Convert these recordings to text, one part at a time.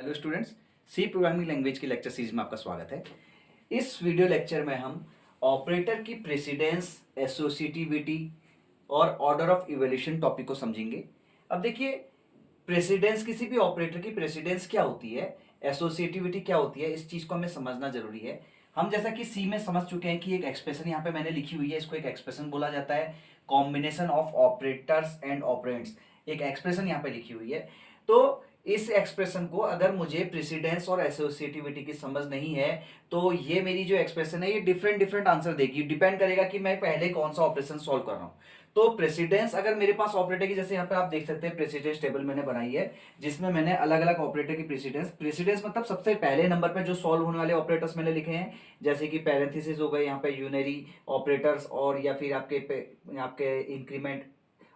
Hello students, C programming language की lecture series में आपका स्वागत है। इस वीडियो लेक्चर में हम ऑपरेटर की प्रेसिडेंस, एसोसिएटिविटी और ऑर्डर ऑफ इवोल्यूशन टॉपिक को समझेंगे। अब देखिए, प्रेसिडेंस, किसी भी ऑपरेटर की प्रेसिडेंस क्या होती है, एसोसिएटिविटी क्या होती है, इस चीज को हमें समझना जरूरी है। हम जैसा कि सी में समझ चुके हैं कि एक एक्सप्रेशन यहाँ पे मैंने लिखी हुई है, इसको एक एक्सप्रेशन बोला जाता है, combination of operators and operands. एक एक्सप्रेशन यहाँ पे लिखी हुई है। तो इस एक्सप्रेशन को अगर मुझे प्रेसिडेंस और एसोसिएटिविटी की समझ नहीं है तो ये मेरी जो एक्सप्रेशन है ये डिफरेंट डिफरेंट आंसर देगी। डिपेंड करेगा कि मैं पहले कौन सा ऑपरेशन सॉल्व कर रहा हूं। तो प्रेसिडेंस अगर मेरे पास ऑपरेटर की, जैसे यहाँ पे आप देख सकते हैं प्रेसिडेंस टेबल मैंने बनाई है जिसमें मैंने अलग अलग ऑपरेटर की प्रेसिडेंस प्रेसिडेंस मतलब सबसे पहले नंबर पे जो सॉल्व होने वाले ऑपरेटर्स मैंने लिखे हैं, जैसे कि पैरेंथेसिस हो गए यहाँ पे यूनरी ऑपरेटर्स, और या फिर आपके इंक्रीमेंट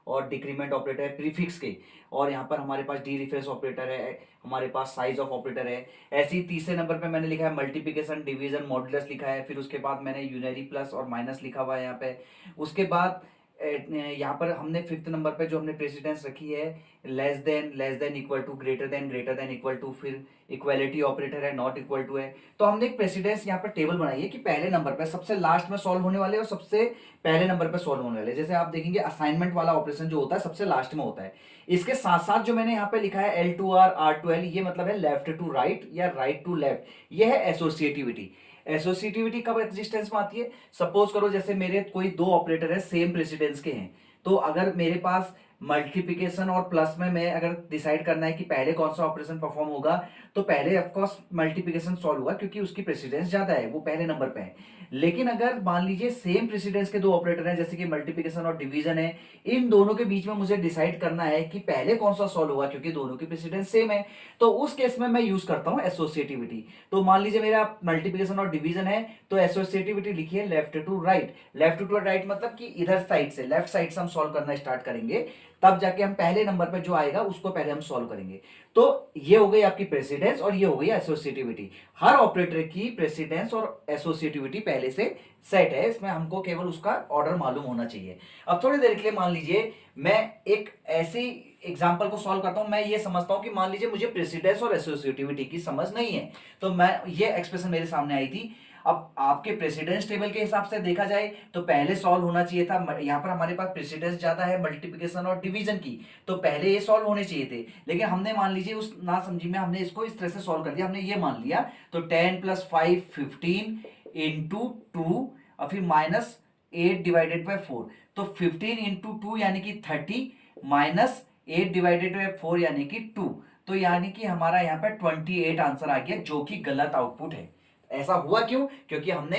और डिक्रीमेंट ऑपरेटर है प्रीफिक्स के, और यहाँ पर हमारे पास डी रिफरेंस ऑपरेटर है, हमारे पास साइज ऑफ ऑपरेटर है। ऐसे ही तीसरे नंबर पे मैंने लिखा है मल्टीप्लिकेशन, डिवीजन, मॉड्यूलस लिखा है। फिर उसके बाद मैंने यूनरी, प्लस और माइनस लिखा हुआ है यहाँ पे। उसके बाद यहाँ पर हमने फिफ्थ नंबर पे जो हमने प्रेसिडेंस रखी है, less than equal to, greater than equal to, फिर इक्वालिटी ऑपरेटर है, नॉट इक्वल टू है। तो हमने एक प्रेसिडेंस यहाँ पर टेबल बनाई है कि पहले नंबर पे सबसे लास्ट में सॉल्व होने वाले और सबसे पहले नंबर पे सॉल्व होने वाले। जैसे आप देखेंगे असाइनमेंट वाला ऑपरेशन जो होता है सबसे लास्ट में होता है। इसके साथ साथ जो मैंने यहाँ पे लिखा है L to R, R to L, ये मतलब है लेफ्ट टू राइट या राइट टू लेफ्ट। ये है एसोसिएटिविटी। एसोसिएटिविटी कब एग्जिस्टेंस में आती है? सपोज करो जैसे मेरे कोई दो ऑपरेटर है सेम प्रेसिडेंस के हैं, तो अगर मेरे पास मल्टीप्लिकेशन और प्लस में मैं अगर डिसाइड करना है कि पहले कौन सा ऑपरेशन परफॉर्म होगा, तो पहले ऑफकोर्स मल्टीप्लिकेशन सॉल्व होगा क्योंकि उसकी प्रेसिडेंस ज्यादा है, वो पहले नंबर पे है। लेकिन अगर मान लीजिए सेम प्रेसिडेंस के दो ऑपरेटर हैं जैसे कि मल्टीप्लिकेशन और डिवीजन है, इन दोनों के बीच में मुझे डिसाइड करना है कि पहले कौन सा सॉल्व होगा क्योंकि दोनों की प्रेसिडेंस सेम है, तो उस केस में मैं यूज करता हूं एसोसिएटिविटी। तो मान लीजिए मेरा मल्टीप्लिकेशन और डिवीजन है, तो एसोसिएटिविटी लिखिए left to right. Left to right मतलब कि इधर साइड से, लेफ्ट साइड से हम सॉल्व करना स्टार्ट करेंगे, तब जाके हम पहले नंबर पर जो आएगा उसको पहले हम सॉल्व करेंगे। तो ये हो गई आपकी प्रेसिडेंस और ये हो गई एसोसिएटिविटी। हर ऑपरेटर की प्रेसिडेंस और एसोसिएटिविटी पहले से सेट है, इसमें हमको केवल उसका ऑर्डर मालूम होना चाहिए। अब थोड़ी देर के लिए मान लीजिए मैं एक ऐसी एग्जांपल को सॉल्व करता हूं। मैं ये समझता हूं कि मान लीजिए मुझे प्रेसिडेंस और एसोसिएटिविटी की समझ नहीं है, तो मैं ये एक्सप्रेशन मेरे सामने आई थी। अब आपके प्रेसिडेंस टेबल के हिसाब से देखा जाए तो पहले सॉल्व होना चाहिए था, यहाँ पर हमारे पास प्रेसिडेंस ज्यादा है मल्टीप्लिकेशन और डिवीजन की, तो पहले ये सॉल्व होने चाहिए थे। लेकिन हमने मान लीजिए उस ना समझी में हमने इसको इस तरह से सॉल्व कर दिया, हमने ये मान लिया, तो 10 प्लस 5 15 इंटू 2 और फिर माइनस 8 डिवाइडेड बाई 4, तो 15 इंटू 2 यानी कि 30 माइनस 8 डिवाइडेड बाई 4 यानी कि 2, तो यानी कि हमारा यहाँ पर 28 आंसर आ गया, जो कि गलत आउटपुट है। ऐसा हुआ क्यों? क्योंकि हमने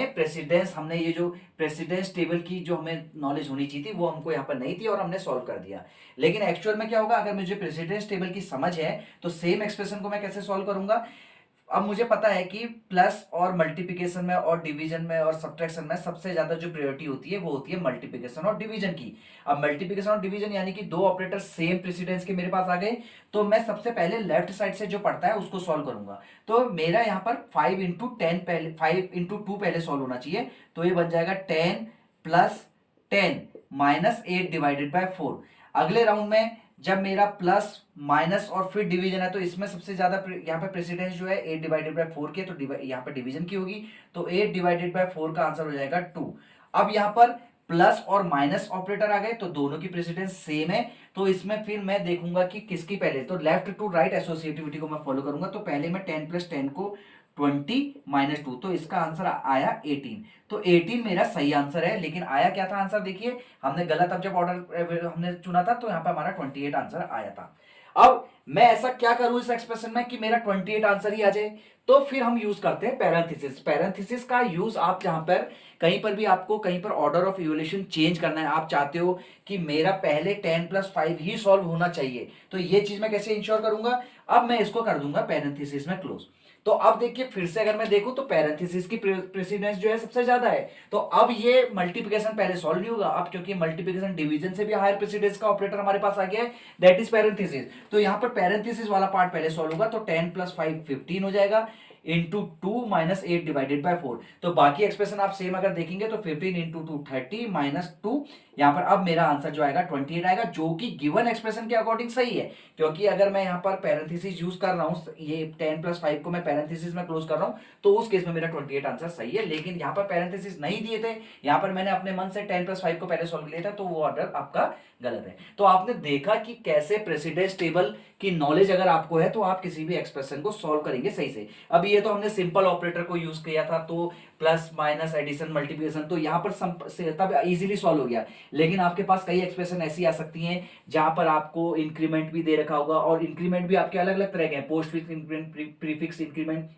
ये जो प्रेसिडेंस टेबल की जो हमें नॉलेज होनी चाहिए थी वो हमको यहाँ पर नहीं थी और हमने सॉल्व कर दिया। लेकिन एक्चुअल में क्या होगा, अगर मुझे प्रेसिडेंस टेबल की समझ है तो सेम एक्सप्रेशन को मैं कैसे सॉल्व करूंगा। अब मुझे पता है कि प्लस और मल्टीप्लिकेशन में और डिवीजन में और सब्ट्रैक्शन में सबसे ज्यादा जो प्रायोरिटी होती है वो होती है मल्टीप्लिकेशन और डिवीजन की। अब मल्टीप्लिकेशन और डिवीजन यानी कि दो ऑपरेटर सेम प्रेसिडेंस के मेरे पास आ गए, तो मैं सबसे पहले लेफ्ट साइड से जो पड़ता है उसको सॉल्व करूंगा। तो मेरा यहाँ पर 5 इंटू 10 पहले, 5 इंटू 2 पहले सॉल्व होना चाहिए, तो ये बन जाएगा 10 प्लस 10 माइनस 8 डिवाइडेड बाय 4। अगले राउंड में जब मेरा प्लस माइनस और फिर डिवीजन है, तो इसमें सबसे ज्यादा यहाँ पे प्रेसिडेंस जो है 8 डिवाइडेड बाय 4 के, तो यहाँ पे डिवीजन की होगी, तो 8 डिवाइडेड बाय 4 का आंसर हो जाएगा 2। अब यहाँ पर प्लस और माइनस ऑपरेटर आ गए तो दोनों की प्रेसिडेंस सेम है, तो इसमें फिर मैं देखूंगा कि किसकी पहले, तो लेफ्ट टू राइट एसोसिएटिविटी को मैं फॉलो करूंगा। तो पहले मैं 10 प्लस 10 को 20 माइनस 2, तो इसका आंसर आया 18। तो 18 मेरा सही आंसर है, लेकिन आया क्या था आंसर, देखिए हमने गलत, अब जब ऑर्डर हमने चुना था तो यहाँ पे हमारा 28 आंसर आया था। अब मैं ऐसा क्या करूं इस एक्सप्रेशन में कि मेरा 28 आंसर ही आ जाए, तो फिर हम यूज करते हैं पैरेंथेसिस। पैरेंथेसिस का यूज आप जहां पर कहीं पर भी आपको कहीं पर ऑर्डर ऑफ इवोल्यूशन चेंज करना है, आप चाहते हो कि मेरा पहले 10 प्लस 5 ही सॉल्व होना चाहिए, तो ये चीज मैं कैसे इंश्योर करूंगा, अब मैं इसको कर दूंगा पैरेंथेसिस में क्लोज। तो अब देखिए फिर से अगर मैं देखूं तो पैरेंथेसिस की प्रेसिडेंस जो है सबसे ज्यादा है, तो अब ये मल्टीप्लिकेशन पहले सॉल्व नहीं होगा, अब क्योंकि मल्टीप्लिकेशन डिवीजन से भी हायर प्रेसिडेंस का ऑपरेटर हमारे पास आ गया है, दैट इज पैरेंथेसिस। तो यहां पर पैरेंथेसिस वाला पार्ट पहले सॉल्व होगा, तो 10 प्लस 5 15 हो जाएगा, इंटू 2 माइनस 8 डिवाइडेड बाय 4। तो बाकी एक्सप्रेशन आप सेम अगर देखेंगे तो 15 इंटू 2 30 माइनस 2, यहां पर अब मेरा आंसर जो आएगा 28 आएगा, जो कि गिवन एक्सप्रेशन के अकॉर्डिंग सही है। क्योंकि अगर मैं यहाँ पर पैरेंथेसिस यूज कर रहा हूँ, ये 10 प्लस 5 को मैं पैरेंथेसिस में क्लोज कर रहा हूँ, तो उस केस में मेरा 28 आंसर सही है। लेकिन यहाँ पर पैरेंथेसिस नहीं दिए थे, यहाँ पर मैंने अपने मन से 10 प्लस 5 को पहले सॉल्व किया था, तो वो ऑर्डर आपका गलत है। तो आपने देखा कि कैसे प्रेसिडेंस टेबल की नॉलेज अगर आपको है तो आप किसी भी एक्सप्रेशन को सॉल्व करेंगे सही से। अब ये तो हमने सिंपल ऑपरेटर को यूज किया था, तो प्लस माइनस एडिशन मल्टीप्लिकेशन, तो यहाँ पर तब इजीली सॉल्व हो गया। लेकिन आपके पास कई एक्सप्रेशन ऐसी आ सकती हैं जहां पर आपको इंक्रीमेंट भी दे रखा होगा, और इंक्रीमेंट भी आपके अलग अलग तरह के हैं, post fix increment, prefix increment,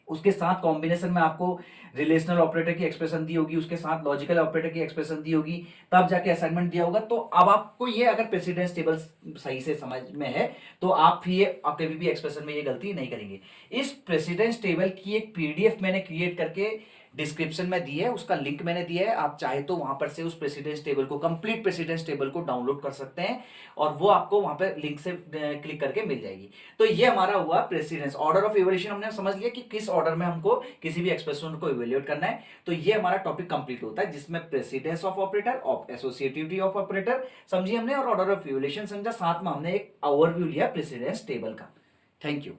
उसके साथ कॉम्बिनेशन में आपको रिलेशनल ऑपरेटर की एक्सप्रेशन दी होगी, उसके साथ लॉजिकल ऑपरेटर की एक्सप्रेशन दी होगी, तब जाके असाइनमेंट दिया होगा। तो अब आपको ये अगर प्रेसिडेंस टेबल सही से समझ में है तो आप ये आप कभी भी एक्सप्रेशन में ये गलती नहीं करेंगे। इस प्रेसिडेंस टेबल की एक पीडीएफ मैंने क्रिएट करके डिस्क्रिप्शन में दी है, उसका लिंक मैंने दिया है, आप चाहे तो वहां पर से उस प्रेसिडेंस टेबल को, कंप्लीट प्रेसिडेंस टेबल को डाउनलोड कर सकते हैं, और वो आपको वहां पर लिंक से क्लिक करके मिल जाएगी। तो ये हमारा हुआ प्रेसिडेंस। ऑर्डर ऑफ इवैल्यूएशन हमने समझ लिया कि किस ऑर्डर में हमको किसी भी एक्सप्रेशन को इवैल्यूएट करना है। तो ये हमारा टॉपिक कंप्लीट होता है, जिसमें precedence of operator, of associativity of operator समझी हमने, और ऑर्डर ऑफ इवैल्यूएशन समझा, साथ में हमने एक ओवरव्यू लिया प्रेसिडेंस टेबल का। Thank you.